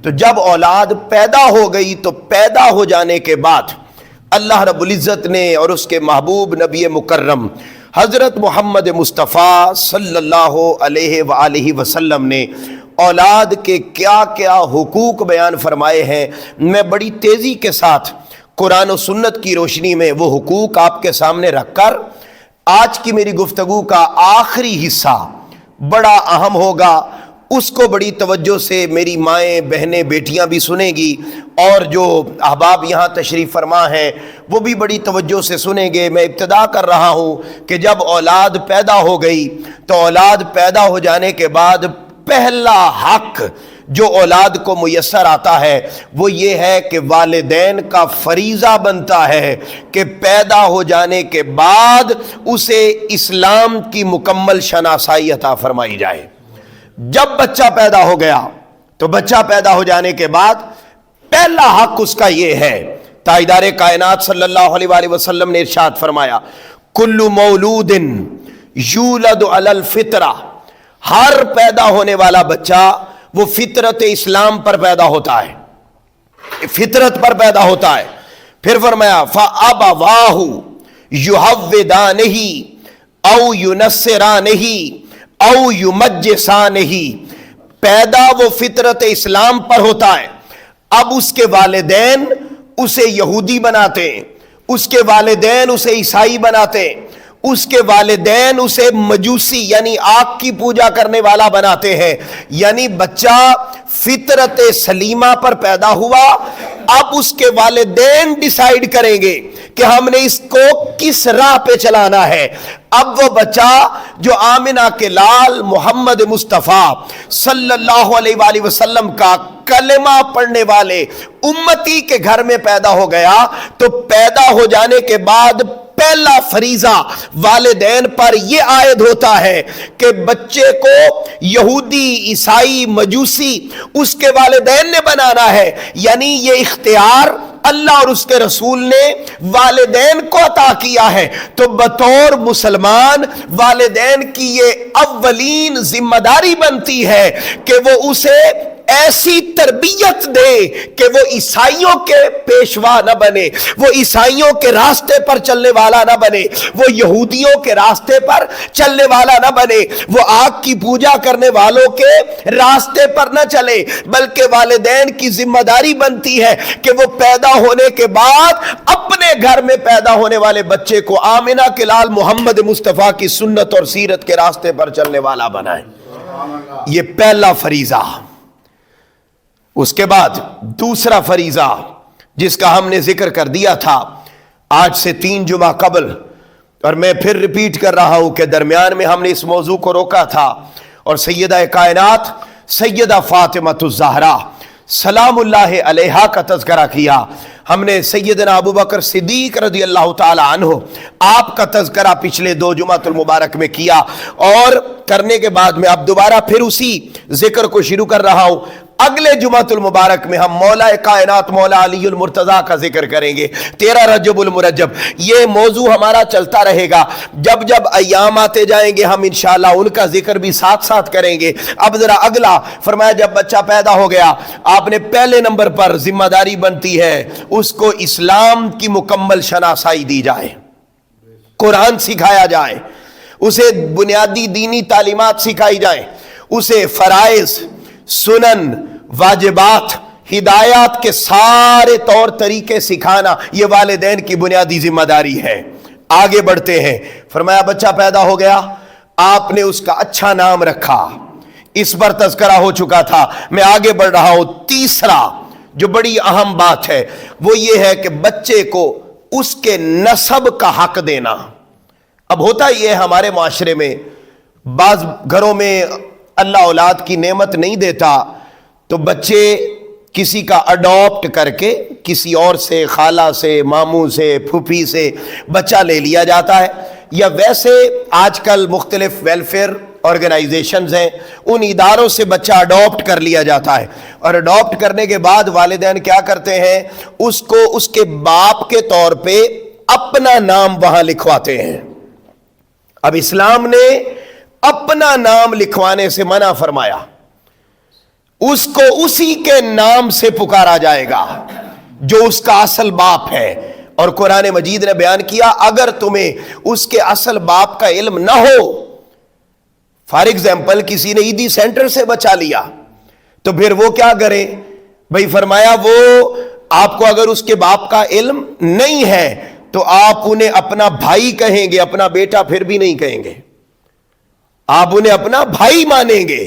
تو جب اولاد پیدا ہو گئی تو پیدا ہو جانے کے بعد اللہ رب العزت نے اور اس کے محبوب نبی مکرم حضرت محمد مصطفیٰ صلی اللہ علیہ وآلہ وسلم نے اولاد کے کیا کیا حقوق بیان فرمائے ہیں، میں بڑی تیزی کے ساتھ قرآن و سنت کی روشنی میں وہ حقوق آپ کے سامنے رکھ کر آج کی میری گفتگو کا آخری حصہ بڑا اہم ہوگا، اس کو بڑی توجہ سے میری مائیں بہنیں بیٹیاں بھی سنیں گی، اور جو احباب یہاں تشریف فرما ہیں وہ بھی بڑی توجہ سے سنیں گے۔ میں ابتدا کر رہا ہوں کہ جب اولاد پیدا ہو گئی تو اولاد پیدا ہو جانے کے بعد پہلا حق جو اولاد کو میسر آتا ہے وہ یہ ہے کہ والدین کا فریضہ بنتا ہے کہ پیدا ہو جانے کے بعد اسے اسلام کی مکمل شناسائی عطا فرمائی جائے۔ جب بچہ پیدا ہو گیا تو بچہ پیدا ہو جانے کے بعد پہلا حق اس کا یہ ہے، تاجدار کائنات صلی اللہ علیہ وآلہ وسلم نے ارشاد فرمایا، کل مولود یولد علی الفطرہ، ہر پیدا ہونے والا بچہ وہ فطرت اسلام پر پیدا ہوتا ہے، فطرت پر پیدا ہوتا ہے۔ پھر فرمایا فَأَبَوَاهُ يُحَوِّدَانِهِ أَوْ يُنَصِّرَانِهِ او یمجسانہ، پیدا وہ فطرت اسلام پر ہوتا ہے، اب اس کے والدین اسے یہودی بناتے ہیں، اس کے والدین اسے عیسائی بناتے ہیں، اس کے والدین اسے مجوسی یعنی آگ کی پوجا کرنے والا بناتے ہیں، یعنی بچہ فطرت سلیمہ پر پیدا ہوا، اب اس کے والدین ڈیسائیڈ کریں گے کہ ہم نے اس کو کس راہ پہ چلانا ہے۔ اب وہ بچہ جو آمنہ کے لال محمد مصطفیٰ صلی اللہ علیہ وآلہ وسلم کا کلمہ پڑھنے والے امتی کے گھر میں پیدا ہو گیا، تو پیدا ہو جانے کے بعد پہلا فریضہ والدین پر یہ عائد ہوتا ہے کہ بچے کو یہودی، عیسائی، مجوسی اس کے والدین نے بنانا ہے، یعنی یہ اختیار اللہ اور اس کے رسول نے والدین کو عطا کیا ہے۔ تو بطور مسلمان والدین کی یہ اولین ذمہ داری بنتی ہے کہ وہ اسے ایسی تربیت دے کہ وہ عیسائیوں کے پیشوا نہ بنے، وہ عیسائیوں کے راستے پر چلنے والا نہ بنے، وہ یہودیوں کے راستے پر چلنے والا نہ بنے، وہ آگ کی پوجا کرنے والوں کے راستے پر نہ چلے، بلکہ والدین کی ذمہ داری بنتی ہے کہ وہ پیدا ہونے کے بعد اپنے گھر میں پیدا ہونے والے بچے کو آمنہ کے لال محمد مصطفیٰ کی سنت اور سیرت کے راستے پر چلنے والا بنائیں۔ یہ پہلا فریضہ۔ اس کے بعد دوسرا فریضہ جس کا ہم نے ذکر کر دیا تھا آج سے 3 جمعہ قبل، اور میں پھر ریپیٹ کر رہا ہوں کہ درمیان میں ہم نے اس موضوع کو روکا تھا اور سیدہ کائنات سیدہ فاطمۃ الزہرا سلام اللہ علیہا کا تذکرہ کیا۔ ہم نے سیدنا ابوبکر صدیق رضی اللہ تعالی عنہ آپ کا تذکرہ پچھلے 2 جمعۃ المبارک میں کیا، اور کرنے کے بعد میں اب دوبارہ پھر اسی ذکر کو شروع کر رہا ہوں۔ اگلے جمعۃ المبارک میں ہم مولا کائنات مولا علی المرتضیٰ کا ذکر کریں گے، 13 رجب المرجب۔ یہ موضوع ہمارا چلتا رہے گا، جب جب ایام آتے جائیں گے ہم انشاءاللہ ان کا ذکر بھی ساتھ ساتھ کریں گے۔ اب ذرا اگلا فرمایا، جب بچہ پیدا ہو گیا آپ نے پہلے نمبر پر ذمہ داری بنتی ہے اس کو اسلام کی مکمل شناسائی دی جائے، قرآن سکھایا جائے، اسے بنیادی دینی تعلیمات سکھائی جائیں، اسے فرائض، سنن، واجبات، ہدایات کے سارے طور طریقے سکھانا یہ والدین کی بنیادی ذمہ داری ہے۔ آگے بڑھتے ہیں، فرمایا بچہ پیدا ہو گیا، آپ نے اس کا اچھا نام رکھا، اس پر تذکرہ ہو چکا تھا، میں آگے بڑھ رہا ہوں۔ تیسرا جو بڑی اہم بات ہے وہ یہ ہے کہ بچے کو اس کے نسب کا حق دینا۔ اب ہوتا یہ ہے ہمارے معاشرے میں، بعض گھروں میں اللہ اولاد کی نعمت نہیں دیتا تو بچے کسی کا اڈاپٹ کر کے کسی اور سے، خالہ سے، ماموں سے، پھوپھی سے بچہ لے لیا جاتا ہے، یا ویسے آج کل مختلف ویلفیئر آرگنائزیشنز ہیں، ان اداروں سے بچہ اڈاپٹ کر لیا جاتا ہے، اور اڈاپٹ کرنے کے بعد والدین کیا کرتے ہیں، اس کو اس کے باپ کے طور پہ اپنا نام وہاں لکھواتے ہیں۔ اب اسلام نے اپنا نام لکھوانے سے منع فرمایا، اس کو اسی کے نام سے پکارا جائے گا جو اس کا اصل باپ ہے. اور قرآن مجید نے بیان کیا اگر تمہیں اس کے اصل باپ کا علم نہ ہو، فار ایگزامپل کسی نے عیدی سینٹر سے بچا لیا تو پھر وہ کیا کرے بھائی؟ فرمایا وہ آپ کو اگر اس کے باپ کا علم نہیں ہے تو آپ انہیں اپنا بھائی کہیں گے، اپنا بیٹا پھر بھی نہیں کہیں گے، آپ انہیں اپنا بھائی مانیں گے.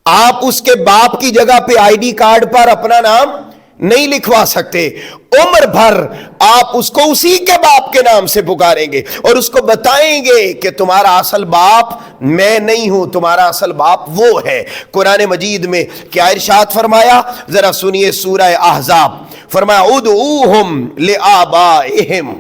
آپ اس کے باپ کی جگہ پہ آئی ڈی کارڈ پر اپنا نام نہیں لکھوا سکتے. عمر بھر آپ اس کو اسی کے باپ کے نام سے پکاریں گے اور اس کو بتائیں گے کہ تمہارا اصل باپ میں نہیں ہوں، تمہارا اصل باپ وہ ہے. قرآن مجید میں کیا ارشاد فرمایا؟ ذرا سنیے سورہ احزاب. فرمایا ادعوہم لآبائہم،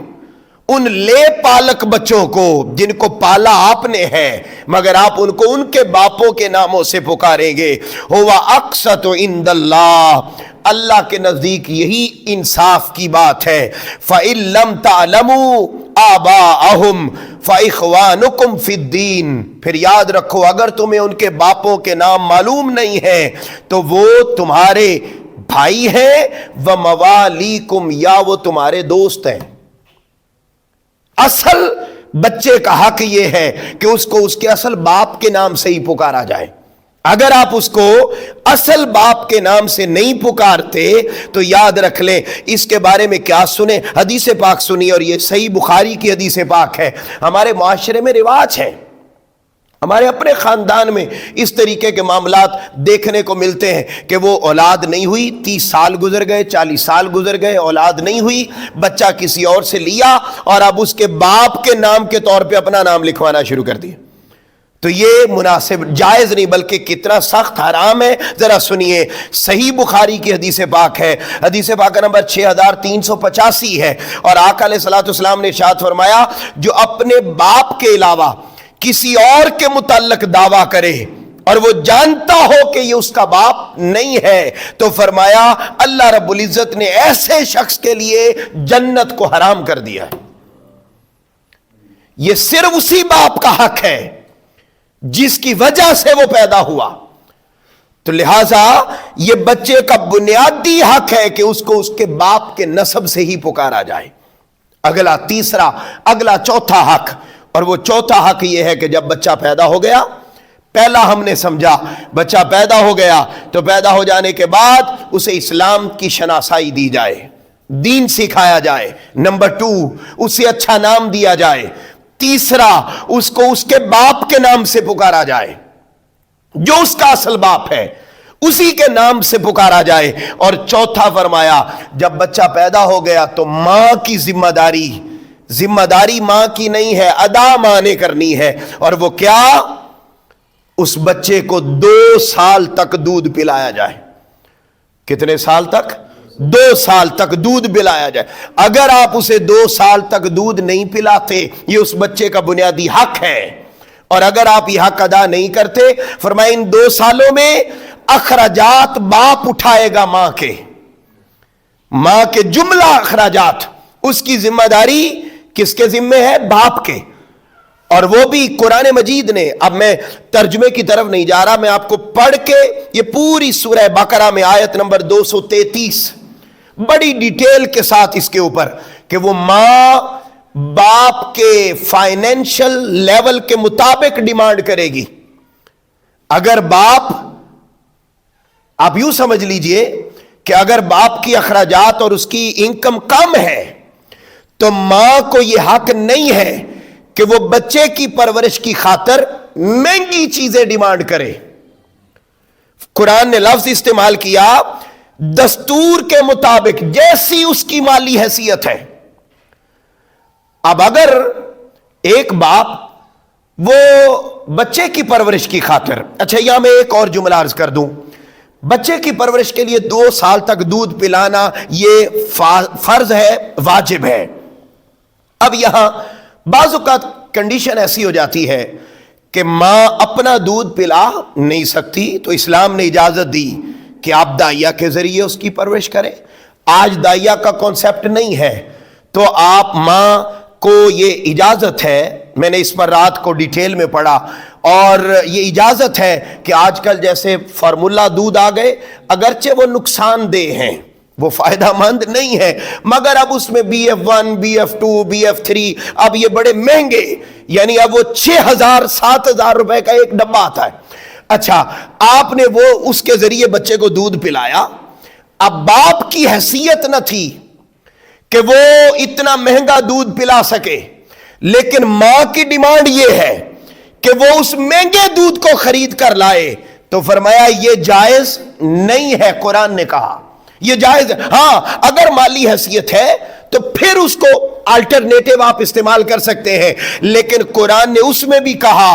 ان لے پالک بچوں کو جن کو پالا آپ نے ہے مگر آپ ان کو ان کے باپوں کے ناموں سے پکاریں گے. ہوا اقسط عند اللہ، اللہ کے نزدیک یہی انصاف کی بات ہے. فَإِن لَمْ تَعْلَمُوا آبَاءَهُمْ فَإِخْوَانُكُمْ فِي الدِّينِ، پھر یاد رکھو اگر تمہیں ان کے باپوں کے نام معلوم نہیں ہے تو وہ تمہارے بھائی ہیں، وَمَوَالِيكُمْ، یا وہ تمہارے دوست ہیں. اصل بچے کا حق یہ ہے کہ اس کو اس کے اصل باپ کے نام سے ہی پکارا جائے. اگر آپ اس کو اصل باپ کے نام سے نہیں پکارتے تو یاد رکھ لیں اس کے بارے میں کیا سنیں، حدیث پاک سنی، اور یہ صحیح بخاری کی حدیث پاک ہے. ہمارے معاشرے میں رواج ہے، ہمارے اپنے خاندان میں اس طریقے کے معاملات دیکھنے کو ملتے ہیں کہ وہ اولاد نہیں ہوئی، 30 سال گزر گئے، 40 سال گزر گئے، اولاد نہیں ہوئی، بچہ کسی اور سے لیا اور اب اس کے باپ کے نام کے طور پہ اپنا نام لکھوانا شروع کر دیا. تو یہ مناسب، جائز نہیں، بلکہ کتنا سخت حرام ہے. ذرا سنیے، صحیح بخاری کی حدیث پاک ہے، حدیث پاک نمبر 6385 ہے، اور آقا علیہ الصلوۃ والسلام نے ارشاد فرمایا جو اپنے باپ کے علاوہ کسی اور کے متعلق دعویٰ کرے اور وہ جانتا ہو کہ یہ اس کا باپ نہیں ہے تو فرمایا اللہ رب العزت نے ایسے شخص کے لیے جنت کو حرام کر دیا ہے. یہ صرف اسی باپ کا حق ہے جس کی وجہ سے وہ پیدا ہوا. تو لہذا یہ بچے کا بنیادی حق ہے کہ اس کو اس کے باپ کے نسب سے ہی پکارا جائے. اگلا چوتھا حق، اور وہ چوتھا حق یہ ہے کہ جب بچہ پیدا ہو گیا، پہلا ہم نے سمجھا بچہ پیدا ہو گیا تو پیدا ہو جانے کے بعد اسے اسلام کی شناسائی دی جائے، دین سکھایا جائے. نمبر 2، اسے اچھا نام دیا جائے. تیسرا، اس کو اس کے باپ کے نام سے پکارا جائے، جو اس کا اصل باپ ہے اسی کے نام سے پکارا جائے. اور چوتھا فرمایا جب بچہ پیدا ہو گیا تو ماں کی ذمہ داری ماں کی نہیں ہے، ادا ماں نے کرنی ہے. اور وہ کیا؟ اس بچے کو 2 سال تک دودھ پلایا جائے. کتنے سال تک؟ 2 سال تک دودھ پلایا جائے. اگر آپ اسے 2 سال تک دودھ نہیں پلاتے، یہ اس بچے کا بنیادی حق ہے، اور اگر آپ یہ حق ادا نہیں کرتے، فرمایا ان 2 سالوں میں اخراجات باپ اٹھائے گا، ماں کے جملہ اخراجات، اس کی ذمہ داری کس کے ذمہ ہے؟ باپ کے. اور وہ بھی قرآن مجید نے، اب میں ترجمے کی طرف نہیں جا رہا، میں آپ کو پڑھ کے یہ پوری سورہ بقرہ میں آیت نمبر 233 بڑی ڈیٹیل کے ساتھ اس کے اوپر کہ وہ ماں باپ کے فائنینشل لیول کے مطابق ڈیمانڈ کرے گی. اگر باپ، آپ یوں سمجھ لیجئے کہ اگر باپ کی اخراجات اور اس کی انکم کم ہے تو ماں کو یہ حق نہیں ہے کہ وہ بچے کی پرورش کی خاطر مہنگی چیزیں ڈیمانڈ کرے. قرآن نے لفظ استعمال کیا دستور کے مطابق، جیسی اس کی مالی حیثیت ہے. اب اگر ایک باپ وہ بچے کی پرورش کی خاطر، اچھا یہاں میں ایک اور جملہ عرض کر دوں، بچے کی پرورش کے لیے 2 سال تک دودھ پلانا یہ فرض ہے، واجب ہے. اب یہاں بعض اوقات کنڈیشن ایسی ہو جاتی ہے کہ ماں اپنا دودھ پلا نہیں سکتی تو اسلام نے اجازت دی کہ آپ دائیا کے ذریعے اس کی پرورش کریں. آج دائیا کا کانسیپٹ نہیں ہے تو آپ ماں کو یہ اجازت ہے, میں نے اس پر رات کو ڈیٹیل میں پڑھا, اور یہ اجازت ہے کہ آج کل جیسے فارمولا دودھ آ گئے, اگرچہ وہ نقصان دہ ہیں, وہ فائدہ مند نہیں ہے, مگر اب اس میں BF1 BF2 BF3 اب یہ بڑے مہنگے, یعنی اب وہ 6,000 7,000 روپے کا ایک ڈبہ آتا ہے. اچھا, آپ نے وہ اس کے ذریعے بچے کو دودھ پلایا, اب باپ کی حیثیت نہ تھی کہ وہ اتنا مہنگا دودھ پلا سکے, لیکن ماں کی ڈیمانڈ یہ ہے کہ وہ اس مہنگے دودھ کو خرید کر لائے, تو فرمایا یہ جائز نہیں ہے. قرآن نے کہا یہ جائز ہے. ہاں اگر مالی حیثیت ہے تو پھر اس کو الٹرنیٹو آپ استعمال کر سکتے ہیں, لیکن قرآن نے اس میں بھی کہا,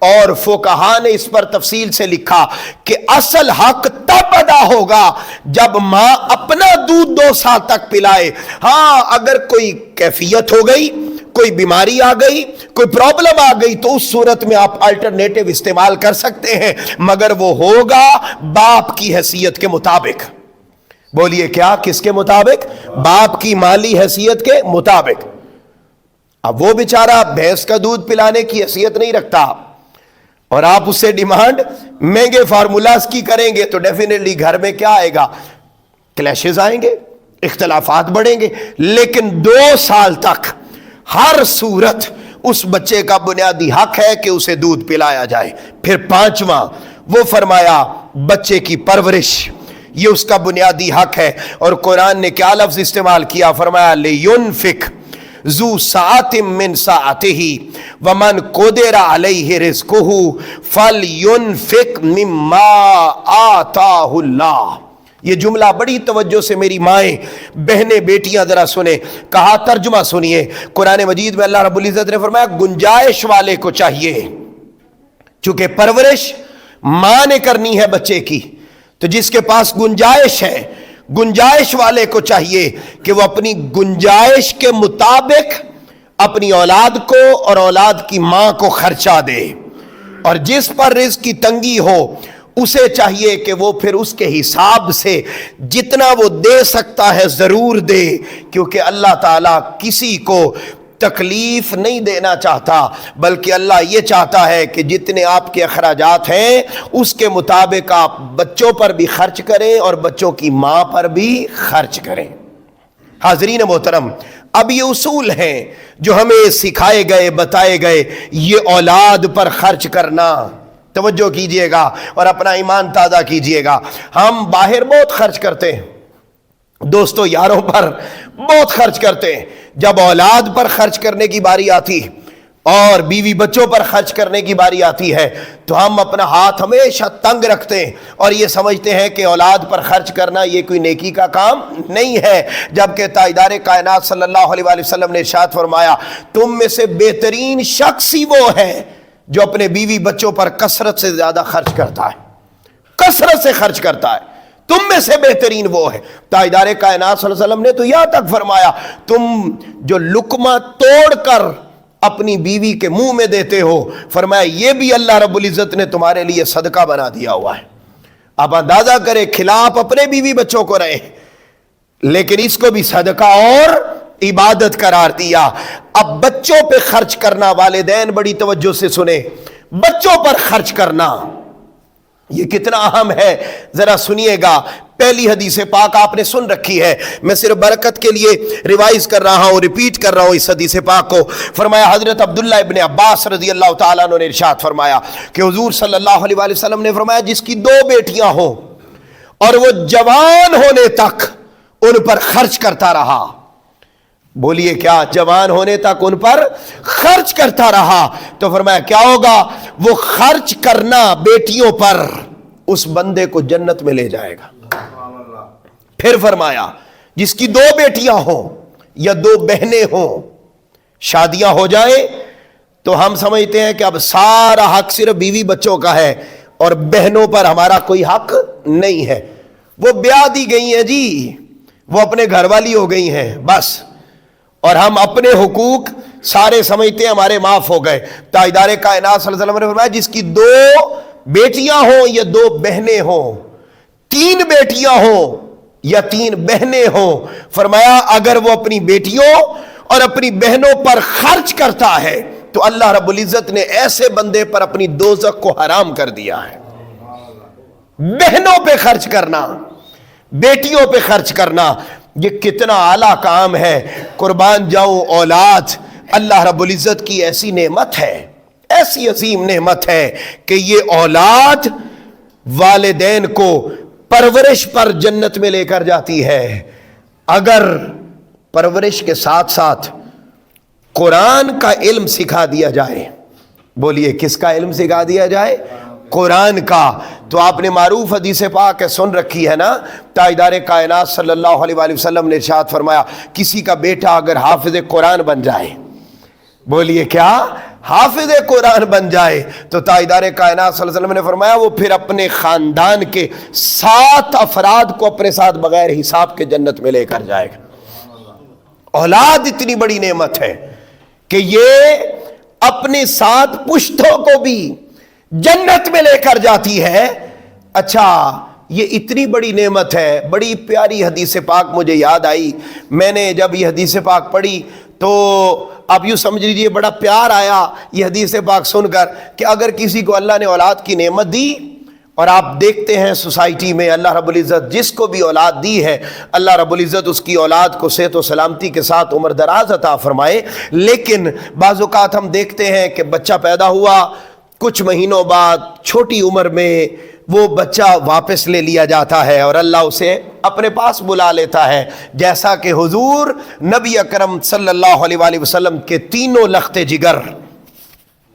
اور فقہا نے اس پر تفصیل سے لکھا کہ اصل حق تب ادا ہوگا جب ماں اپنا دودھ 2 سال تک پلائے. ہاں اگر کوئی کیفیت ہو گئی, کوئی بیماری آ گئی, کوئی پرابلم آ گئی, تو اس صورت میں آپ الٹرنیٹو استعمال کر سکتے ہیں, مگر وہ ہوگا باپ کی حیثیت کے مطابق. بولیے کیا, کس کے مطابق؟ باپ کی مالی حیثیت کے مطابق. اب وہ بیچارہ بھینس کا دودھ پلانے کی حیثیت نہیں رکھتا, اور آپ اس سے ڈیمانڈ مہنگے فارمولاز کی کریں گے, تو ڈیفینیٹلی گھر میں کیا آئے گا؟ کلیشز آئیں گے, اختلافات بڑھیں گے. لیکن 2 سال تک ہر صورت اس بچے کا بنیادی حق ہے کہ اسے دودھ پلایا جائے. پھر 5واں وہ فرمایا بچے کی پرورش, یہ اس کا بنیادی حق ہے. اور قرآن نے کیا لفظ استعمال کیا؟ فرمایا لِيُنْفِقْ ذو ساعت من ساعته ومن قدر علیہ رزقہ فلینفق مما آتاہ اللہ. یہ جملہ بڑی توجہ سے میری مائیں بہنیں بیٹیاں ذرا سنیں, کہا ترجمہ سنیے. قرآن مجید میں اللہ رب العزت نے فرمایا گنجائش والے کو چاہیے, چونکہ پرورش ماں نے کرنی ہے بچے کی, تو جس کے پاس گنجائش ہے, گنجائش والے کو چاہیے کہ وہ اپنی گنجائش کے مطابق اپنی اولاد کو اور اولاد کی ماں کو خرچہ دے, اور جس پر رزق کی تنگی ہو اسے چاہیے کہ وہ پھر اس کے حساب سے جتنا وہ دے سکتا ہے ضرور دے, کیونکہ اللہ تعالیٰ کسی کو تکلیف نہیں دینا چاہتا, بلکہ اللہ یہ چاہتا ہے کہ جتنے آپ کے اخراجات ہیں اس کے مطابق آپ بچوں پر بھی خرچ کریں اور بچوں کی ماں پر بھی خرچ کریں. حاضرین محترم, اب یہ اصول ہیں جو ہمیں سکھائے گئے, بتائے گئے. یہ اولاد پر خرچ کرنا, توجہ کیجئے گا اور اپنا ایمان تازہ کیجئے گا. ہم باہر بہت خرچ کرتے ہیں, دوستوں یاروں پر بہت خرچ کرتے ہیں. جب اولاد پر خرچ کرنے کی باری آتی اور بیوی بچوں پر خرچ کرنے کی باری آتی ہے تو ہم اپنا ہاتھ ہمیشہ تنگ رکھتے ہیں اور یہ سمجھتے ہیں کہ اولاد پر خرچ کرنا یہ کوئی نیکی کا کام نہیں ہے, جبکہ تاجدار کائنات صلی اللہ علیہ وآلہ وسلم نے ارشاد فرمایا تم میں سے بہترین شخص ہی وہ ہے جو اپنے بیوی بچوں پر کثرت سے زیادہ خرچ کرتا ہے, کثرت سے خرچ کرتا ہے. تم میں سے بہترین وہ ہے. تاجدار کائنات صلی اللہ علیہ وسلم نے تو یہاں تک فرمایا تم جو لقمہ توڑ کر اپنی بیوی کے منہ میں دیتے ہو, فرمایا یہ بھی اللہ رب العزت نے تمہارے لیے صدقہ بنا دیا ہوا ہے. اب اندازہ کرے, کھلاف اپنے بیوی بچوں کو رہے لیکن اس کو بھی صدقہ اور عبادت قرار دیا. اب بچوں پہ خرچ کرنا, والدین بڑی توجہ سے سنیں, بچوں پر خرچ کرنا یہ کتنا اہم ہے, ذرا سنیے گا. پہلی حدیث پاک آپ نے سن رکھی ہے, میں صرف برکت کے لیے ریوائز کر رہا ہوں, ریپیٹ کر رہا ہوں اس حدیث پاک کو. فرمایا حضرت عبداللہ ابن عباس رضی اللہ تعالیٰ عنہ نے ارشاد فرمایا کہ حضور صلی اللہ علیہ وآلہ وسلم نے فرمایا جس کی 2 بیٹیاں ہوں اور وہ جوان ہونے تک ان پر خرچ کرتا رہا, بولیے کیا, جوان ہونے تک ان پر خرچ کرتا رہا, تو فرمایا کیا ہوگا, وہ خرچ کرنا بیٹیوں پر اس بندے کو جنت میں لے جائے گا. پھر فرمایا جس کی 2 بیٹیاں ہوں یا 2 بہنیں ہوں, شادیاں ہو جائیں تو ہم سمجھتے ہیں کہ اب سارا حق صرف بیوی بچوں کا ہے اور بہنوں پر ہمارا کوئی حق نہیں ہے. وہ بیاہ دی گئی ہیں جی, وہ اپنے گھر والی ہو گئی ہیں بس, اور ہم اپنے حقوق سارے سمجھتے ہیں ہمارے معاف ہو گئے. تاجدار کائنات صلی اللہ علیہ وسلم نے فرمایا جس کی 2 بیٹیاں ہوں یا 2 بہنیں ہوں, 3 بیٹیاں ہوں یا 3 بہنیں ہوں, فرمایا اگر وہ اپنی بیٹیوں اور اپنی بہنوں پر خرچ کرتا ہے تو اللہ رب العزت نے ایسے بندے پر اپنی دوزخ کو حرام کر دیا ہے۔ بہنوں پہ خرچ کرنا، بیٹیوں پہ خرچ کرنا، یہ کتنا اعلیٰ کام ہے۔ قربان جاؤں، اولاد اللہ رب العزت کی ایسی نعمت ہے، ایسی عظیم نعمت ہے کہ یہ اولاد والدین کو پرورش پر جنت میں لے کر جاتی ہے۔ اگر پرورش کے ساتھ ساتھ قرآن کا علم سکھا دیا جائے، بولیے کس کا علم سکھا دیا جائے؟ قرآن کا۔ تو آپ نے معروف حدیث پاک سن رکھی ہے نا، تاجدار کائنات صلی اللہ علیہ وآلہ وسلم نے ارشاد فرمایا کسی کا بیٹا اگر حافظ قرآن بن جائے، بولیے کیا؟ حافظ قرآن بن جائے، تو تاجدار کائنات صلی اللہ علیہ وسلم نے فرمایا وہ پھر اپنے خاندان کے 7 افراد کو اپنے ساتھ بغیر حساب کے جنت میں لے کر جائے گا۔ اولاد اتنی بڑی نعمت ہے کہ یہ اپنے 7 پشتوں کو بھی جنت میں لے کر جاتی ہے۔ اچھا، یہ اتنی بڑی نعمت ہے۔ بڑی پیاری حدیث پاک مجھے یاد آئی، میں نے جب یہ حدیث پاک پڑھی تو آپ یوں سمجھ لیجئے بڑا پیار آیا یہ حدیث پاک سن کر کہ اگر کسی کو اللہ نے اولاد کی نعمت دی، اور آپ دیکھتے ہیں سوسائٹی میں اللہ رب العزت جس کو بھی اولاد دی ہے، اللہ رب العزت اس کی اولاد کو صحت و سلامتی کے ساتھ عمر دراز عطا فرمائے، لیکن بعض اوقات ہم دیکھتے ہیں کہ بچہ پیدا ہوا، کچھ مہینوں بعد چھوٹی عمر میں وہ بچہ واپس لے لیا جاتا ہے اور اللہ اسے اپنے پاس بلا لیتا ہے، جیسا کہ حضور نبی اکرم صلی اللہ علیہ وآلہ وسلم کے تینوں لخت جگر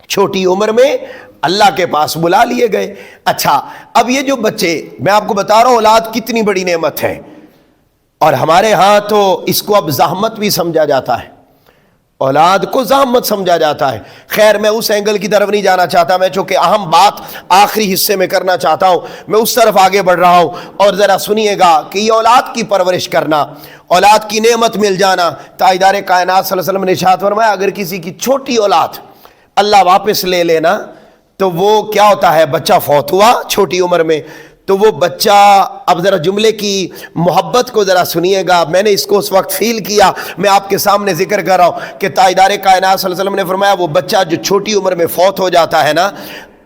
چھوٹی عمر میں اللہ کے پاس بلا لیے گئے۔ اچھا، اب یہ جو بچے، میں آپ کو بتا رہا ہوں اولاد کتنی بڑی نعمت ہے، اور ہمارے ہاں تو اس کو اب زحمت بھی سمجھا جاتا ہے، اولاد کو زحمت سمجھا جاتا ہے۔ خیر، میں اس اینگل کی طرف نہیں جانا چاہتا، میں چونکہ اہم بات آخری حصے میں کرنا چاہتا ہوں، میں اس طرف آگے بڑھ رہا ہوں۔ اور ذرا سنیے گا کہ یہ اولاد کی پرورش کرنا، اولاد کی نعمت مل جانا، تاجدار کائنات صلی اللہ علیہ وسلم نے ارشاد فرمایا اگر کسی کی چھوٹی اولاد اللہ واپس لے لینا تو وہ کیا ہوتا ہے، بچہ فوت ہوا چھوٹی عمر میں، تو وہ بچہ، اب ذرا جملے کی محبت کو ذرا سنیے گا، میں نے اس کو اس وقت فیل کیا، میں آپ کے سامنے ذکر کر رہا ہوں کہ تاجدار کائنات صلی اللہ علیہ وسلم نے فرمایا وہ بچہ جو چھوٹی عمر میں فوت ہو جاتا ہے نا،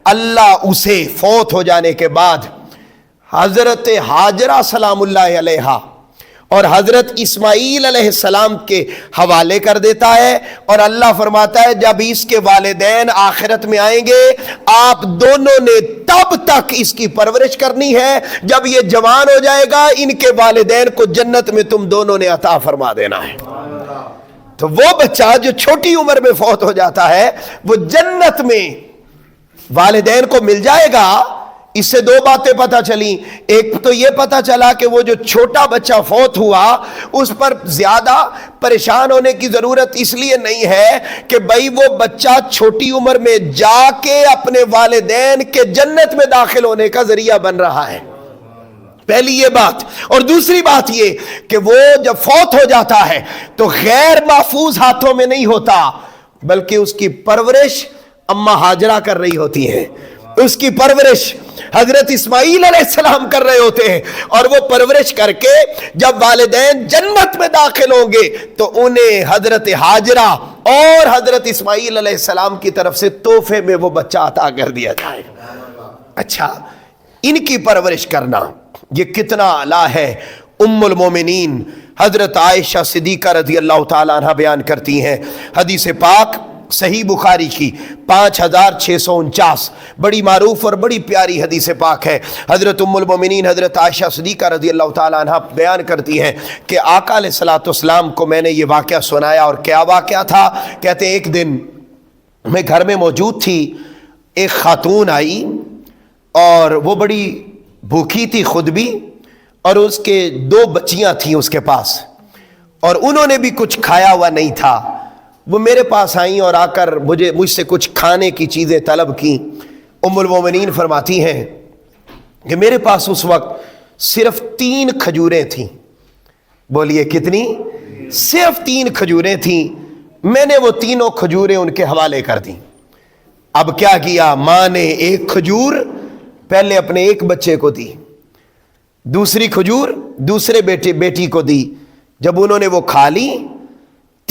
اللہ اسے فوت ہو جانے کے بعد حضرت ہاجرہ سلام اللہ علیہا اور حضرت اسماعیل علیہ السلام کے حوالے کر دیتا ہے، اور اللہ فرماتا ہے جب اس کے والدین آخرت میں آئیں گے آپ دونوں نے تب تک اس کی پرورش کرنی ہے، جب یہ جوان ہو جائے گا ان کے والدین کو جنت میں تم دونوں نے عطا فرما دینا ہے۔ تو وہ بچہ جو چھوٹی عمر میں فوت ہو جاتا ہے وہ جنت میں والدین کو مل جائے گا۔ اس سے 2 باتیں پتہ چلی، ایک تو یہ پتہ چلا کہ وہ جو چھوٹا بچہ فوت ہوا اس پر زیادہ پریشان ہونے کی ضرورت اس لیے نہیں ہے کہ بھائی وہ بچہ چھوٹی عمر میں جا کے اپنے والدین کے جنت میں داخل ہونے کا ذریعہ بن رہا ہے، پہلی یہ بات۔ اور دوسری بات یہ کہ وہ جب فوت ہو جاتا ہے تو غیر محفوظ ہاتھوں میں نہیں ہوتا، بلکہ اس کی پرورش اماں ہاجرہ کر رہی ہوتی ہیں، اس کی پرورش حضرت اسماعیل علیہ السلام کر رہے ہوتے ہیں، اور وہ پرورش کر کے جب والدین جنت میں داخل ہوں گے تو انہیں حضرت ہاجرہ اور حضرت اسماعیل علیہ السلام کی طرف سے تحفے میں وہ بچہ عطا کر دیا جائے گا۔ اچھا، ان کی پرورش کرنا یہ کتنا اعلیٰ ہے۔ ام المومنین حضرت عائشہ صدیقہ رضی اللہ تعالیٰ عنہ بیان کرتی ہیں، حدیث پاک صحیح بخاری کی 5649، بڑی معروف اور بڑی پیاری حدیث پاک ہے۔ حضرت ام المومنین حضرت عائشہ صدیقہ رضی اللہ تعالیٰ عنہ بیان کرتی ہیں کہ آقا علیہ الصلوۃ والسلام کو میں نے یہ واقعہ سنایا، اور کیا واقعہ تھا؟ کہتے ہیں ایک دن میں گھر میں موجود تھی، ایک خاتون آئی اور وہ بڑی بھوکی تھی خود بھی، اور اس کے 2 بچیاں تھیں اس کے پاس، اور انہوں نے بھی کچھ کھایا ہوا نہیں تھا۔ وہ میرے پاس آئیں اور آ کر مجھ سے کچھ کھانے کی چیزیں طلب کی۔ ام المومنین فرماتی ہیں کہ میرے پاس اس وقت صرف 3 کھجوریں تھیں۔ بولیے کتنی؟ صرف 3 کھجوریں تھیں۔ میں نے وہ تینوں کھجوریں ان کے حوالے کر دیں۔ اب کیا کیا؟ ماں نے ایک کھجور پہلے اپنے ایک بچے کو دی، دوسری کھجور دوسرے بیٹی کو دی۔ جب انہوں نے وہ کھا لی،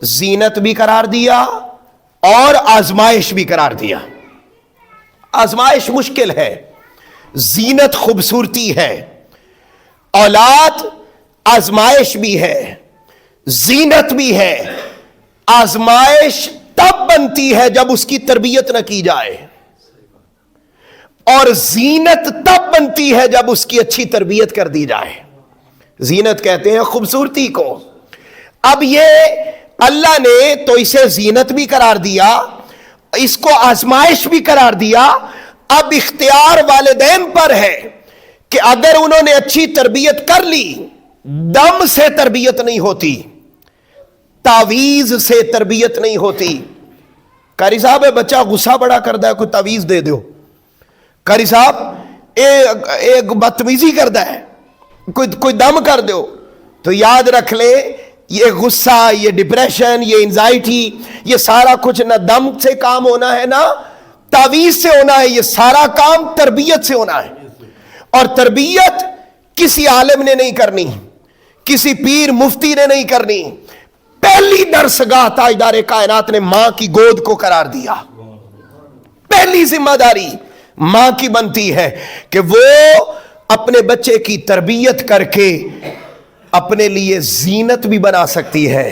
زینت بھی قرار دیا اور آزمائش بھی قرار دیا. آزمائش مشکل ہے, زینت خوبصورتی ہے. اولاد آزمائش بھی ہے, زینت بھی ہے. آزمائش تب بنتی ہے جب اس کی تربیت نہ کی جائے, اور زینت تب بنتی ہے جب اس کی اچھی تربیت کر دی جائے. زینت کہتے ہیں خوبصورتی کو. اب یہ اللہ نے تو اسے زینت بھی قرار دیا, اس کو آزمائش بھی قرار دیا. اب اختیار والدین پر ہے کہ اگر انہوں نے اچھی تربیت کر لی, دم سے تربیت نہیں ہوتی, تعویذ سے تربیت نہیں ہوتی. قاری صاحب بچہ غصہ بڑا کرتا ہے, کوئی تعویذ دے دو. قاری صاحب ایک بدتمیزی کرتا ہے, کوئی دم کر دو. تو یاد رکھ لے, یہ غصہ, یہ ڈپریشن, یہ انزائٹی, یہ سارا کچھ نہ دم سے کام ہونا ہے نہ تعویذ سے ہونا ہے. یہ سارا کام تربیت سے ہونا ہے. اور تربیت کسی عالم نے نہیں کرنی, کسی پیر مفتی نے نہیں کرنی. پہلی درسگاہ تاجدار کائنات نے ماں کی گود کو قرار دیا. پہلی ذمہ داری ماں کی بنتی ہے کہ وہ اپنے بچے کی تربیت کر کے اپنے لیے زینت بھی بنا سکتی ہے,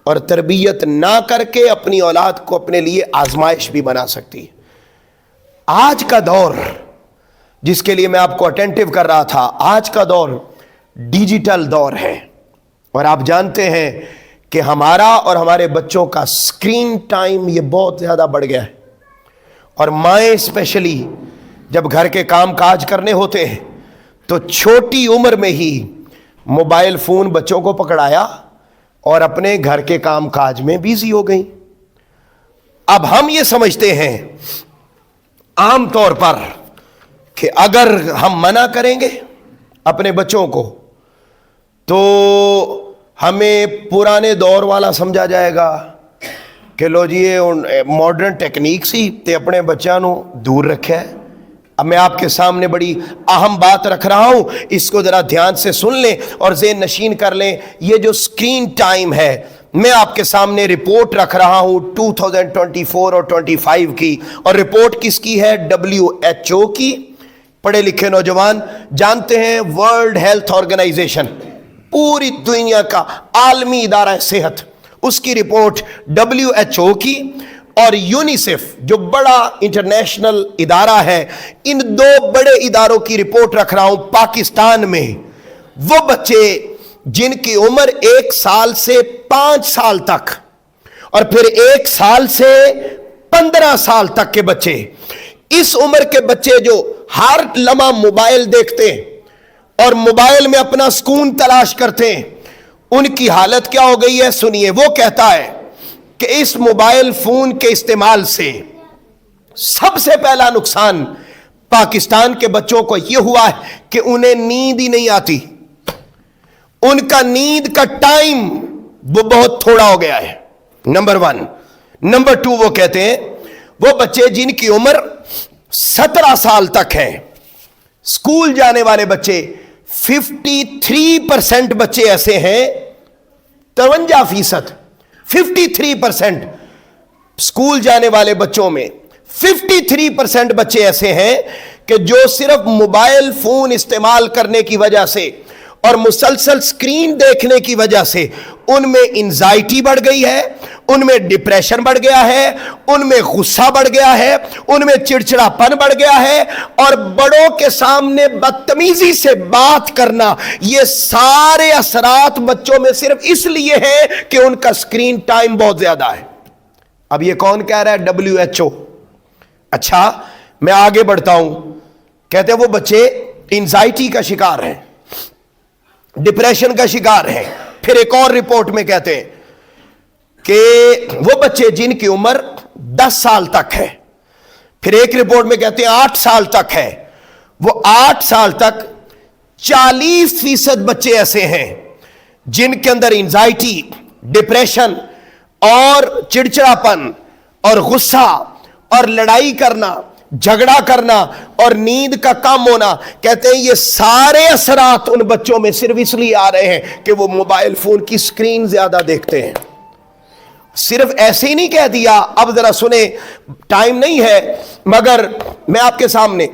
اور تربیت نہ کر کے اپنی اولاد کو اپنے لیے آزمائش بھی بنا سکتی ہے. آج کا دور جس کے لیے میں آپ کو اٹینٹیو کر رہا تھا, آج کا دور ڈیجیٹل دور ہے. اور آپ جانتے ہیں کہ ہمارا اور ہمارے بچوں کا سکرین ٹائم یہ بہت زیادہ بڑھ گیا ہے. اور مائیں اسپیشلی جب گھر کے کام کاج کرنے ہوتے ہیں تو چھوٹی عمر میں ہی موبائل فون بچوں کو پکڑایا اور اپنے گھر کے کام کاج میں بیزی ہو گئیں. اب ہم یہ سمجھتے ہیں عام طور پر کہ اگر ہم منع کریں گے اپنے بچوں کو تو ہمیں پرانے دور والا سمجھا جائے گا کہ لو جی یہ ماڈرن ٹیکنیک سی تے اپنے بچوں نو دور رکھا ہے. اب میں آپ کے سامنے بڑی اہم بات رکھ رہا ہوں, اس کو ذرا دھیان سے سن لیں اور ذہن نشین کر لیں. یہ جو سکرین ٹائم ہے, میں آپ کے سامنے رپورٹ رکھ رہا ہوں 2024 اور 25 کی, اور رپورٹ کس کی ہے؟ WHO کی. پڑھے لکھے نوجوان جانتے ہیں ورلڈ ہیلتھ آرگنائزیشن, پوری دنیا کا عالمی ادارہ صحت, اس کی رپورٹ WHO کی, اور یونیسیف جو بڑا انٹرنیشنل ادارہ ہے, ان دو بڑے اداروں کی رپورٹ رکھ رہا ہوں. پاکستان میں وہ بچے جن کی عمر 1 سال سے 5 سال تک اور پھر 1 سال سے 15 سال تک کے بچے, اس عمر کے بچے جو ہر لمحہ موبائل دیکھتے ہیں اور موبائل میں اپنا سکون تلاش کرتے ہیں, ان کی حالت کیا ہو گئی ہے سنیے. وہ کہتا ہے کہ اس موبائل فون کے استعمال سے سب سے پہلا نقصان پاکستان کے بچوں کو یہ ہوا ہے کہ انہیں نیند ہی نہیں آتی. ان کا نیند کا ٹائم وہ بہت تھوڑا ہو گیا ہے, نمبر 1. نمبر 2, وہ کہتے ہیں وہ بچے جن کی عمر 17 سال تک ہے, اسکول جانے والے بچے 53% بچے ایسے ہیں, 53%, 53% اسکول جانے والے بچوں میں 53% بچے ایسے ہیں کہ جو صرف موبائل فون استعمال کرنے کی وجہ سے اور مسلسل سکرین دیکھنے کی وجہ سے ان میں انزائٹی بڑھ گئی ہے, ان میں ڈپریشن بڑھ گیا ہے, ان میں غصہ بڑھ گیا ہے, ان میں چڑچڑا پن بڑھ گیا ہے, اور بڑوں کے سامنے بدتمیزی سے بات کرنا, یہ سارے اثرات بچوں میں صرف اس لیے ہیں کہ ان کا سکرین ٹائم بہت زیادہ ہے. اب یہ کون کہہ رہا ہے؟ WHO. اچھا میں آگے بڑھتا ہوں. کہتے ہیں وہ بچے انزائٹی کا شکار ہیں, ڈپریشن کا شکار ہیں. پھر ایک اور رپورٹ میں کہتے ہیں کہ وہ بچے جن کی عمر 10 سال تک ہے, پھر ایک رپورٹ میں کہتے ہیں 8 سال تک ہے, وہ 8 سال تک 40% بچے ایسے ہیں جن کے اندر انزائٹی, ڈپریشن اور چڑچڑاپن اور غصہ اور لڑائی کرنا, جھگڑا کرنا اور نیند کا کم ہونا, کہتے ہیں یہ سارے اثرات ان بچوں میں صرف اس لیے آ رہے ہیں کہ وہ موبائل فون کی سکرین زیادہ دیکھتے ہیں. صرف ایسے ہی نہیں کہہ دیا. اب ذرا سنیں, ٹائم نہیں ہے مگر میں آپ کے سامنے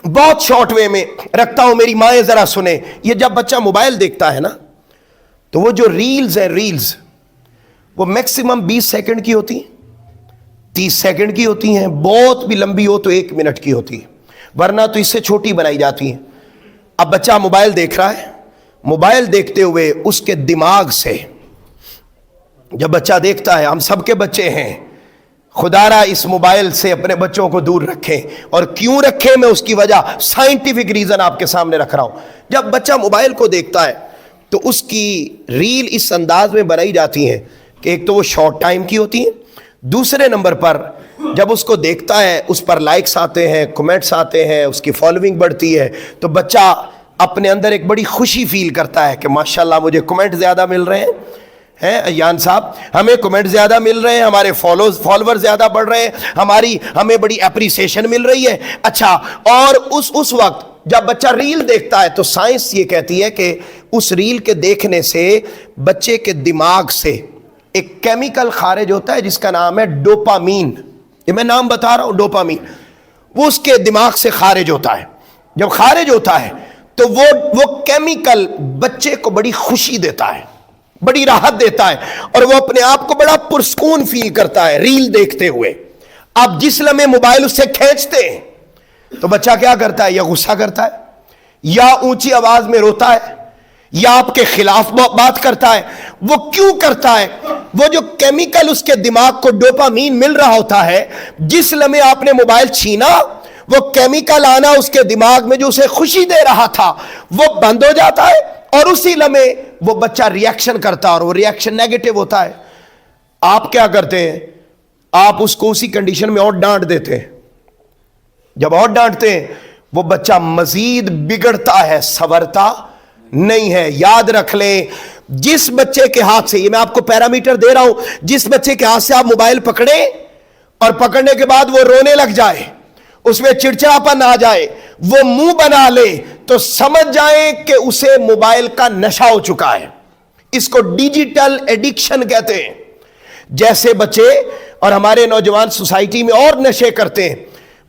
بہت شارٹ وے میں رکھتا ہوں, میری مائیں ذرا سنیں. یہ جب بچہ موبائل دیکھتا ہے نا تو وہ جو ریلز ہیں, ریلز وہ میکسیمم 20 سیکنڈ کی ہوتی ہیں, 30 سیکنڈ کی ہوتی ہیں, بہت بھی لمبی ہو تو 1 منٹ کی ہوتی ہے, ورنہ تو اس سے چھوٹی بنائی جاتی ہیں. اب بچہ موبائل دیکھ رہا ہے, موبائل دیکھتے ہوئے اس کے دماغ سے, جب بچہ دیکھتا ہے, ہم سب کے بچے ہیں, خدا را اس موبائل سے اپنے بچوں کو دور رکھیں. اور کیوں رکھیں, میں اس کی وجہ سائنٹیفک ریزن آپ کے سامنے رکھ رہا ہوں. جب بچہ موبائل کو دیکھتا ہے تو اس کی ریل اس انداز میں بنائی جاتی ہیں کہ ایک تو وہ شارٹ ٹائم کی ہوتی ہیں, دوسرے نمبر پر جب اس کو دیکھتا ہے اس پر لائکس آتے ہیں, کمنٹس آتے ہیں, اس کی فالوئنگ بڑھتی ہے, تو بچہ اپنے اندر ایک بڑی خوشی فیل کرتا ہے کہ ماشاءاللہ مجھے کمنٹ زیادہ مل رہے ہیں ایان صاحب, ہمیں کمنٹ زیادہ مل رہے ہیں, ہمارے فالوور زیادہ بڑھ رہے ہیں, ہمیں بڑی اپریسیشن مل رہی ہے. اچھا, اور اس وقت جب بچہ ریل دیکھتا ہے تو سائنس یہ کہتی ہے کہ اس ریل کے دیکھنے سے بچے کے دماغ سے ایک کیمیکل خارج ہوتا ہے جس کا نام ہے ڈوپامین. یہ میں نام بتا رہا ہوں, ڈوپامین. وہ اس کے دماغ سے خارج ہوتا ہے. جب خارج ہوتا ہے تو وہ کیمیکل بچے کو بڑی خوشی دیتا ہے, بڑی راحت دیتا ہے, اور وہ اپنے آپ کو بڑا پرسکون فیل کرتا ہے ریل دیکھتے ہوئے. آپ جس لمحے موبائل اس سے کھینچتے ہیں تو بچہ کیا کرتا ہے, یا غصہ کرتا ہے, یا اونچی آواز میں روتا ہے, یا آپ کے خلاف بات کرتا ہے. وہ کیوں کرتا ہے؟ وہ جو کیمیکل اس کے دماغ کو ڈوپامین مل رہا ہوتا ہے, جس لمحے آپ نے موبائل چھینا وہ کیمیکل آنا اس کے دماغ میں جو اسے خوشی دے رہا تھا وہ بند ہو جاتا ہے, اور اسی لمحے وہ بچہ ریاکشن کرتا ہے, اور وہ ریاکشن نیگیٹو ہوتا ہے. آپ کیا کرتے ہیں, آپ اس کو اسی کنڈیشن میں اور ڈانٹ دیتے ہیں. جب اور ڈانٹتے ہیں وہ بچہ مزید بگڑتا ہے, سنورتا نہیں ہے. یاد رکھ لیں, جس بچے کے ہاتھ سے, یہ میں آپ کو پیرامیٹر دے رہا ہوں, جس بچے کے ہاتھ سے آپ موبائل پکڑیں اور پکڑنے کے بعد وہ رونے لگ جائے, اس میں چڑچڑاپن آ جائے, وہ منہ بنا لے, تو سمجھ جائیں کہ اسے موبائل کا نشہ ہو چکا ہے. اس کو ڈیجیٹل ایڈکشن کہتے ہیں. جیسے بچے اور ہمارے نوجوان سوسائٹی میں اور نشے کرتے ہیں,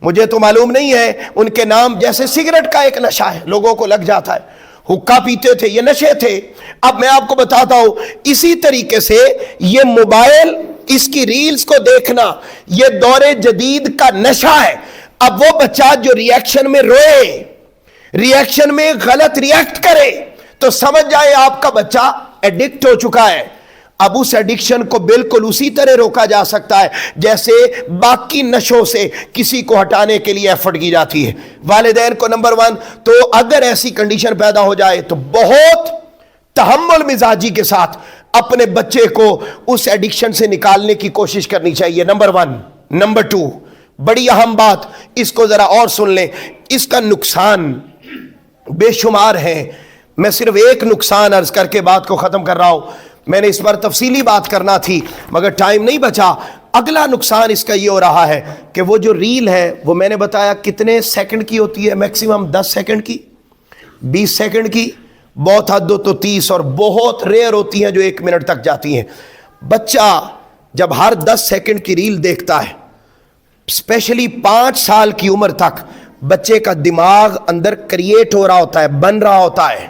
مجھے تو معلوم نہیں ہے ان کے نام, جیسے سگریٹ کا ایک نشہ ہے, لوگوں کو لگ جاتا ہے, حقہ پیتے تھے, یہ نشے تھے. اب میں آپ کو بتاتا ہوں, اسی طریقے سے یہ موبائل, اس کی ریلز کو دیکھنا, یہ دور جدید کا نشہ ہے. اب وہ بچہ جو ریاکشن میں روئے, ریاکشن میں غلط ریاکٹ کرے, تو سمجھ جائے آپ کا بچہ ایڈکٹ ہو چکا ہے. اب اس ایڈکشن کو بالکل اسی طرح روکا جا سکتا ہے جیسے باقی نشوں سے کسی کو ہٹانے کے لیے ایفرٹ کی جاتی ہے. والدین کو نمبر 1 تو اگر ایسی کنڈیشن پیدا ہو جائے تو بہت تحمل مزاجی کے ساتھ اپنے بچے کو اس ایڈکشن سے نکالنے کی کوشش کرنی چاہیے. نمبر 1. نمبر 2, بڑی اہم بات, اس کو ذرا اور سن لیں, اس کا نقصان بے شمار ہیں. میں صرف ایک نقصان عرض کر کے بات کو ختم کر رہا ہوں. میں نے اس پر تفصیلی بات کرنا تھی مگر ٹائم نہیں بچا. اگلا نقصان اس کا یہ ہو رہا ہے کہ وہ جو ریل ہے وہ میں نے بتایا کتنے سیکنڈ کی ہوتی ہے, میکسیمم 10 سیکنڈ کی, 20 سیکنڈ کی, بہت حد ہو تو 30, اور بہت ریئر ہوتی ہیں جو 1 منٹ تک جاتی ہیں. بچہ جب ہر 10 سیکنڈ کی ریل دیکھتا ہے, اسپیشلی 5 سال کی عمر تک, بچے کا دماغ اندر کریٹ ہو رہا ہوتا ہے, بن رہا ہوتا ہے.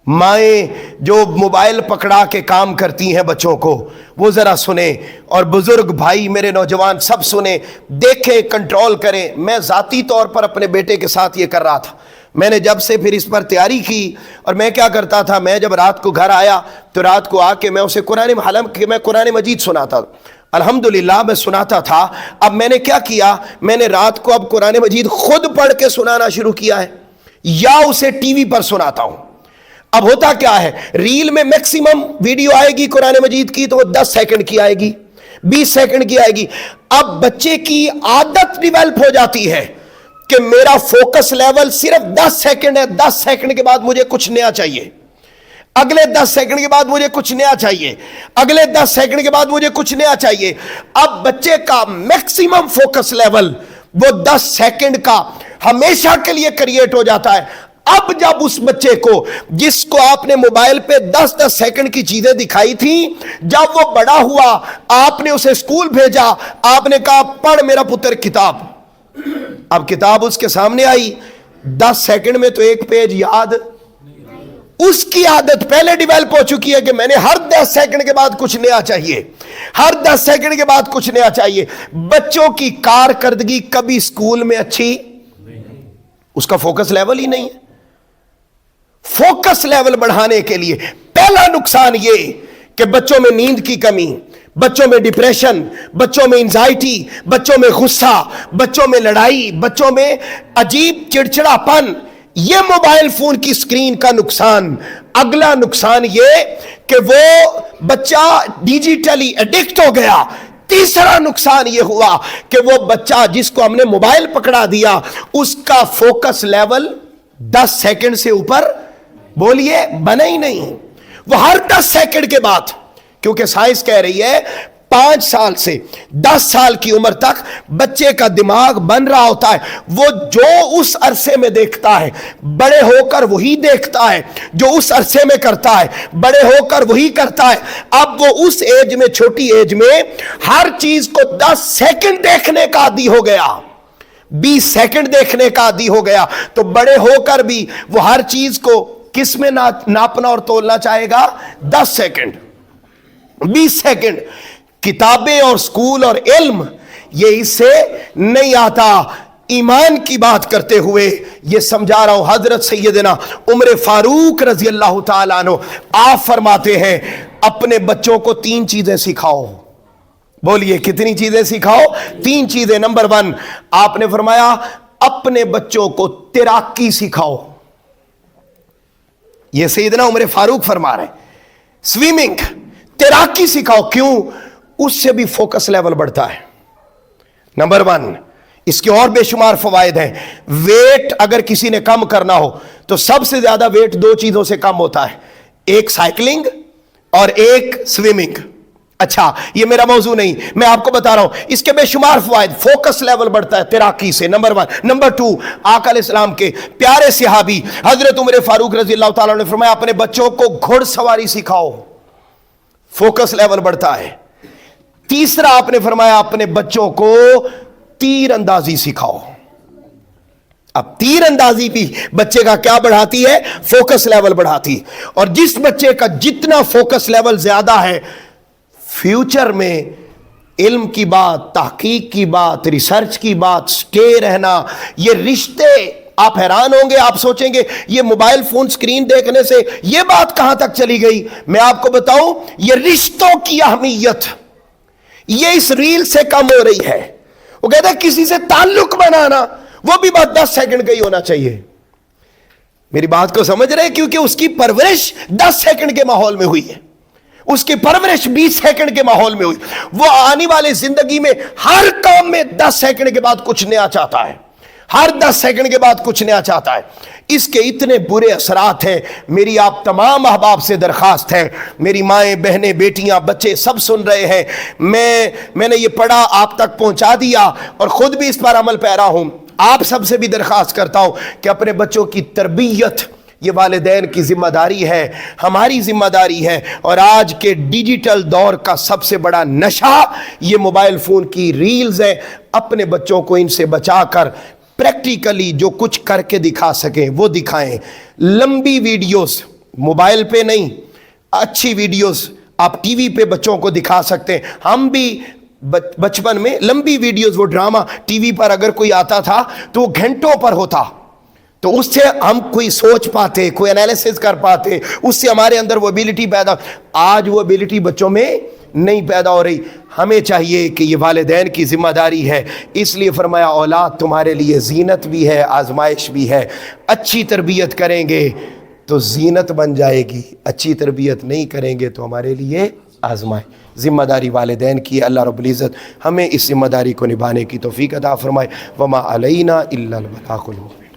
مائیں جو موبائل پکڑا کے کام کرتی ہیں بچوں کو, وہ ذرا سنیں, اور بزرگ بھائی میرے نوجوان سب سنیں, دیکھیں, کنٹرول کریں. میں ذاتی طور پر اپنے بیٹے کے ساتھ یہ کر رہا تھا. میں نے جب سے پھر اس پر تیاری کی, اور میں کیا کرتا تھا, میں جب رات کو گھر آیا تو رات کو آ کے میں اسے قرآن مجید سناتا. الحمدللہ میں سناتا تھا. اب میں نے کیا کیا, میں نے رات کو اب قرآن مجید خود پڑھ کے سنانا شروع کیا ہے, یا اسے ٹی وی پر سناتا ہوں. اب ہوتا کیا ہے, ریل میں میکسیمم ویڈیو آئے گی قرآن مجید کی تو وہ 10 سیکنڈ کی آئے گی, 20 سیکنڈ کی آئے گی. اب بچے کی عادت ڈیولپ ہو جاتی ہے کہ میرا فوکس لیول صرف 10 سیکنڈ ہے, 10 سیکنڈ کے بعد مجھے کچھ نیا چاہیے, اگلے 10 سیکنڈ کے بعد مجھے کچھ نیا چاہیے, اگلے 10 سیکنڈ کے بعد مجھے کچھ نیا چاہیے. اب بچے کا میکسیمم فوکس لیول وہ 10 سیکنڈ کا ہمیشہ کے لیے کریٹ ہو جاتا ہے. اب جب اس بچے کو جس کو آپ نے موبائل پہ 10-10 سیکنڈ کی چیزیں دکھائی تھی، جب وہ بڑا ہوا، آپ نے اسے اسکول بھیجا، آپ نے کہا پڑھ میرا پتر کتاب، اب کتاب اس کے سامنے آئی، 10 سیکنڈ میں تو ایک پیج یاد، اس کی عادت پہلے ڈیویلپ ہو چکی ہے کہ میں نے ہر 10 سیکنڈ کے بعد کچھ نیا چاہیے، ہر 10 سیکنڈ کے بعد کچھ نیا چاہیے۔ بچوں کی کارکردگی کبھی اسکول میں اچھی، اس کا فوکس لیول ہی نہیں ہے۔ فوکس لیول بڑھانے کے لیے پہلا نقصان یہ کہ بچوں میں نیند کی کمی، بچوں میں ڈپریشن، بچوں میں انزائٹی، بچوں میں غصہ، بچوں میں لڑائی، بچوں میں عجیب چڑچڑا پن، یہ موبائل فون کی سکرین کا نقصان۔ اگلا نقصان یہ کہ وہ بچہ ڈیجیٹلی ایڈکٹ ہو گیا۔ تیسرا نقصان یہ ہوا کہ وہ بچہ جس کو ہم نے موبائل پکڑا دیا، اس کا فوکس لیول 10 سیکنڈ سے اوپر بولیے بنا ہی نہیں۔ وہ ہر 10 سیکنڈ کے بعد، کیونکہ سائنس کہہ رہی ہے 5 سال سے 10 سال کی عمر تک بچے کا دماغ بن رہا ہوتا ہے، وہ جو اس عرصے میں دیکھتا ہے بڑے ہو کر وہی دیکھتا ہے، جو اس عرصے میں کرتا ہے بڑے ہو کر وہی کرتا ہے۔ اب وہ اس ایج میں، چھوٹی ایج میں ہر چیز کو 10 سیکنڈ دیکھنے کا عادی ہو گیا، 20 سیکنڈ دیکھنے کا عادی ہو گیا، تو بڑے ہو کر بھی وہ ہر چیز کو کس میں ناپنا اور تولنا چاہے گا؟ 10 سیکنڈ، 20 سیکنڈ۔ کتابیں اور سکول اور علم یہ اس سے نہیں آتا۔ ایمان کی بات کرتے ہوئے یہ سمجھا رہا ہوں، حضرت سیدنا عمر فاروق رضی اللہ تعالیٰ عنہ آپ فرماتے ہیں اپنے بچوں کو 3 چیزیں سکھاؤ۔ بولیے کتنی چیزیں سکھاؤ؟ 3 چیزیں۔ نمبر 1 آپ نے فرمایا اپنے بچوں کو تیراکی سکھاؤ۔ یہ سیدنا عمر فاروق فرما رہے ہیں سویمنگ، تیراکی سکھاؤ۔ کیوں؟ اس سے بھی فوکس لیول بڑھتا ہے۔ نمبر 1 اس کے اور بے شمار فوائد ہیں۔ ویٹ اگر کسی نے کم کرنا ہو تو سب سے زیادہ ویٹ 2 چیزوں سے کم ہوتا ہے، ایک سائیکلنگ اور ایک سویمنگ۔ اچھا یہ میرا موضوع نہیں، میں آپ کو بتا رہا ہوں اس کے بے شمار فوائد۔ فوکس لیول بڑھتا ہے تیراکی سے، نمبر 1۔ نمبر 2 آقا علیہ السلام کے پیارے صحابی حضرت عمر فاروق رضی اللہ تعالیٰ نے فرمایا اپنے بچوں کو گھڑ سواری سکھاؤ، فوکس لیول بڑھتا ہے۔ تیسرا آپ نے فرمایا اپنے بچوں کو تیر اندازی سکھاؤ۔ اب تیر اندازی بھی بچے کا کیا بڑھاتی ہے؟ فوکس لیول بڑھاتی۔ اور جس بچے کا جتنا فوکس لیول زیادہ ہے، فیوچر میں علم کی بات، تحقیق کی بات، ریسرچ کی بات، سٹے رہنا، یہ رشتے، آپ حیران ہوں گے، آپ سوچیں گے یہ موبائل فون سکرین دیکھنے سے یہ بات کہاں تک چلی گئی؟ میں آپ کو بتاؤں یہ رشتوں کی اہمیت یہ اس ریل سے کم ہو رہی ہے۔ وہ کہتا ہے کسی سے تعلق بنانا وہ بھی بات 10 سیکنڈ کا ہی ہونا چاہیے۔ میری بات کو سمجھ رہے ہیں؟ کیونکہ اس کی پرورش 10 سیکنڈ کے ماحول میں ہوئی ہے، اس کی پرورش 20 سیکنڈ کے ماحول میں ہوئی۔ وہ آنے والے زندگی میں ہر کام میں 10 سیکنڈ کے بعد کچھ نیا چاہتا ہے، ہر 10 سیکنڈ کے بعد کچھ نیا چاہتا ہے۔ اس کے اتنے برے اثرات ہیں۔ میری آپ تمام احباب سے درخواست ہے، میری مائیں، بہنیں، بیٹیاں، بچے سب سن رہے ہیں، میں نے یہ پڑھا آپ تک پہنچا دیا اور خود بھی اس پر عمل پیرا ہوں۔ آپ سب سے بھی درخواست کرتا ہوں کہ اپنے بچوں کی تربیت یہ والدین کی ذمہ داری ہے، ہماری ذمہ داری ہے۔ اور آج کے ڈیجیٹل دور کا سب سے بڑا نشہ یہ موبائل فون کی ریلز ہے۔ اپنے بچوں کو ان سے بچا کر پریکٹیکلی جو کچھ کر کے دکھا سکیں وہ دکھائیں۔ لمبی ویڈیوز موبائل پہ نہیں، اچھی ویڈیوز آپ ٹی وی پہ بچوں کو دکھا سکتے ہیں۔ ہم بھی بچپن میں لمبی ویڈیوز، وہ ڈرامہ ٹی وی پر اگر کوئی آتا تھا تو وہ گھنٹوں پر ہوتا، تو اس سے ہم کوئی سوچ پاتے، کوئی انالیسس کر پاتے، اس سے ہمارے اندر وہ ایبیلٹی پیدا۔ آج وہ ایبیلٹی بچوں میں نہیں پیدا ہو رہی۔ ہمیں چاہیے کہ یہ والدین کی ذمہ داری ہے، اس لیے فرمایا اولاد تمہارے لیے زینت بھی ہے، آزمائش بھی ہے۔ اچھی تربیت کریں گے تو زینت بن جائے گی، اچھی تربیت نہیں کریں گے تو ہمارے لیے آزمائش۔ ذمہ داری والدین کی، اللہ رب العزت ہمیں اس ذمہ داری کو نبھانے کی توفیق عطا فرمائے۔ وما علینا الا البلاغ المبین۔